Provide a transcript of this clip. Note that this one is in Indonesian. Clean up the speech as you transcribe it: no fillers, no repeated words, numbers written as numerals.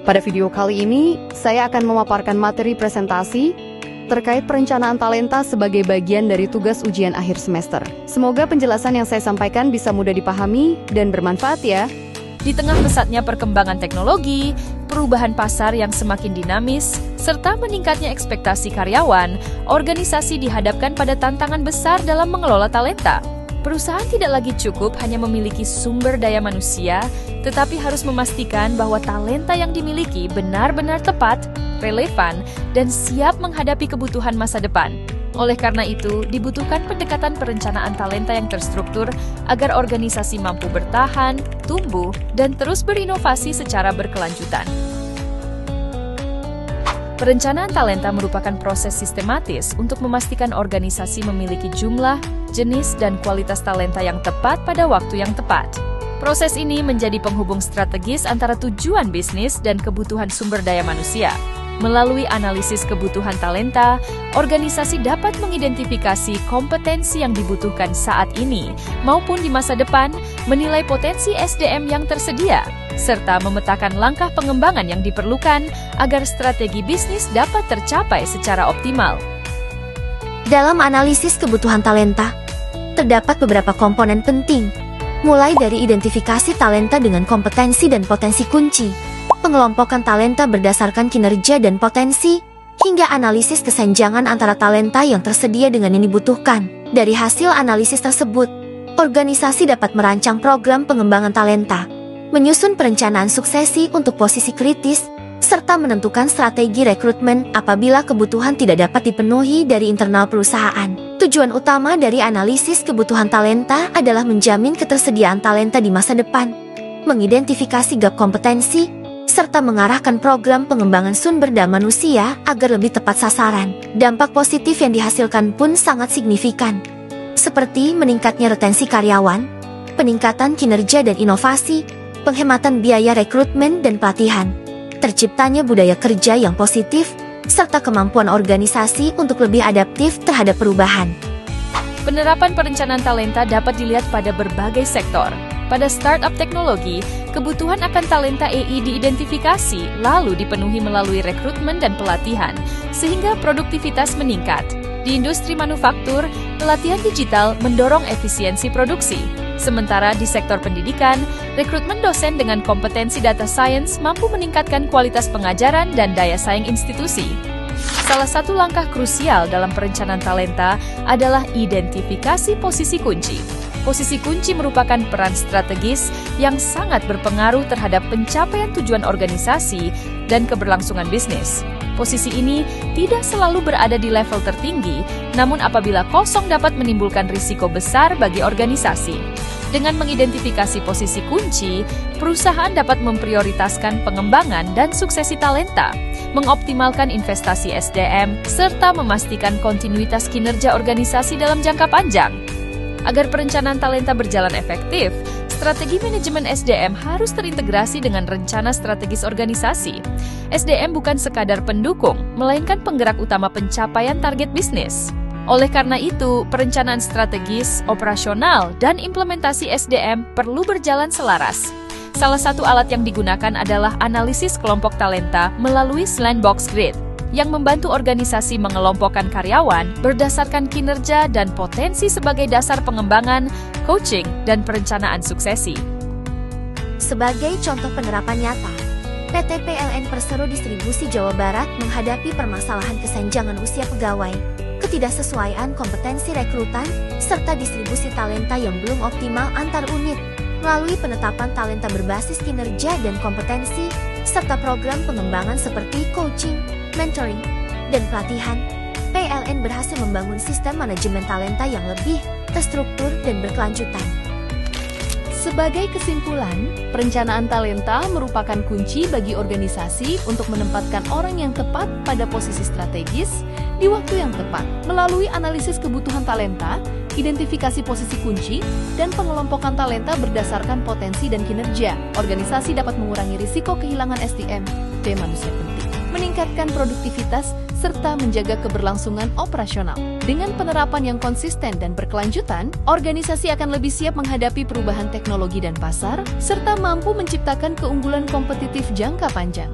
Pada video kali ini, saya akan memaparkan materi presentasi terkait perencanaan talenta sebagai bagian dari tugas ujian akhir semester. Semoga penjelasan yang saya sampaikan bisa mudah dipahami dan bermanfaat ya. Di tengah pesatnya perkembangan teknologi, perubahan pasar yang semakin dinamis, serta meningkatnya ekspektasi karyawan, organisasi dihadapkan pada tantangan besar dalam mengelola talenta. Perusahaan tidak lagi cukup hanya memiliki sumber daya manusia, tetapi harus memastikan bahwa talenta yang dimiliki benar-benar tepat, relevan, dan siap menghadapi kebutuhan masa depan. Oleh karena itu, dibutuhkan pendekatan perencanaan talenta yang terstruktur agar organisasi mampu bertahan, tumbuh, dan terus berinovasi secara berkelanjutan. Perencanaan talenta merupakan proses sistematis untuk memastikan organisasi memiliki jumlah, jenis, dan kualitas talenta yang tepat pada waktu yang tepat. Proses ini menjadi penghubung strategis antara tujuan bisnis dan kebutuhan sumber daya manusia. Melalui analisis kebutuhan talenta, organisasi dapat mengidentifikasi kompetensi yang dibutuhkan saat ini maupun di masa depan, menilai potensi SDM yang tersedia, serta memetakan langkah pengembangan yang diperlukan agar strategi bisnis dapat tercapai secara optimal. Dalam analisis kebutuhan talenta, terdapat beberapa komponen penting, mulai dari identifikasi talenta dengan kompetensi dan potensi kunci, pengelompokan talenta berdasarkan kinerja dan potensi, hingga analisis kesenjangan antara talenta yang tersedia dengan yang dibutuhkan. Dari hasil analisis tersebut, organisasi dapat merancang program pengembangan talenta, menyusun perencanaan suksesi untuk posisi kritis, serta menentukan strategi rekrutmen apabila kebutuhan tidak dapat dipenuhi dari internal perusahaan. Tujuan utama dari analisis kebutuhan talenta adalah menjamin ketersediaan talenta di masa depan, mengidentifikasi gap kompetensi, serta mengarahkan program pengembangan sumber daya manusia agar lebih tepat sasaran. Dampak positif yang dihasilkan pun sangat signifikan, seperti meningkatnya retensi karyawan, peningkatan kinerja dan inovasi, penghematan biaya rekrutmen dan pelatihan, terciptanya budaya kerja yang positif, serta kemampuan organisasi untuk lebih adaptif terhadap perubahan. Penerapan perencanaan talenta dapat dilihat pada berbagai sektor. Pada startup teknologi, kebutuhan akan talenta AI diidentifikasi, lalu dipenuhi melalui rekrutmen dan pelatihan, sehingga produktivitas meningkat. Di industri manufaktur, pelatihan digital mendorong efisiensi produksi. Sementara di sektor pendidikan, rekrutmen dosen dengan kompetensi data science mampu meningkatkan kualitas pengajaran dan daya saing institusi. Salah satu langkah krusial dalam perencanaan talenta adalah identifikasi posisi kunci. Posisi kunci merupakan peran strategis yang sangat berpengaruh terhadap pencapaian tujuan organisasi dan keberlangsungan bisnis. Posisi ini tidak selalu berada di level tertinggi, namun apabila kosong dapat menimbulkan risiko besar bagi organisasi. Dengan mengidentifikasi posisi kunci, perusahaan dapat memprioritaskan pengembangan dan suksesi talenta, mengoptimalkan investasi SDM, serta memastikan kontinuitas kinerja organisasi dalam jangka panjang. Agar perencanaan talenta berjalan efektif, strategi manajemen SDM harus terintegrasi dengan rencana strategis organisasi. SDM bukan sekadar pendukung, melainkan penggerak utama pencapaian target bisnis. Oleh karena itu, perencanaan strategis, operasional, dan implementasi SDM perlu berjalan selaras. Salah satu alat yang digunakan adalah analisis kelompok talenta melalui Sandbox Grid, yang membantu organisasi mengelompokkan karyawan berdasarkan kinerja dan potensi sebagai dasar pengembangan, coaching, dan perencanaan suksesi. Sebagai contoh penerapan nyata, PT PLN Persero Distribusi Jawa Barat menghadapi permasalahan kesenjangan usia pegawai, ketidaksesuaian kompetensi rekrutan, serta distribusi talenta yang belum optimal antar unit. Melalui penetapan talenta berbasis kinerja dan kompetensi, serta program pengembangan seperti coaching, mentoring, dan pelatihan, PLN berhasil membangun sistem manajemen talenta yang lebih terstruktur dan berkelanjutan. Sebagai kesimpulan, perencanaan talenta merupakan kunci bagi organisasi untuk menempatkan orang yang tepat pada posisi strategis di waktu yang tepat. Melalui analisis kebutuhan talenta, identifikasi posisi kunci, dan pengelompokan talenta berdasarkan potensi dan kinerja, organisasi dapat mengurangi risiko kehilangan SDM, manusia penting, meningkatkan produktivitas, serta menjaga keberlangsungan operasional. Dengan penerapan yang konsisten dan berkelanjutan, organisasi akan lebih siap menghadapi perubahan teknologi dan pasar, serta mampu menciptakan keunggulan kompetitif jangka panjang.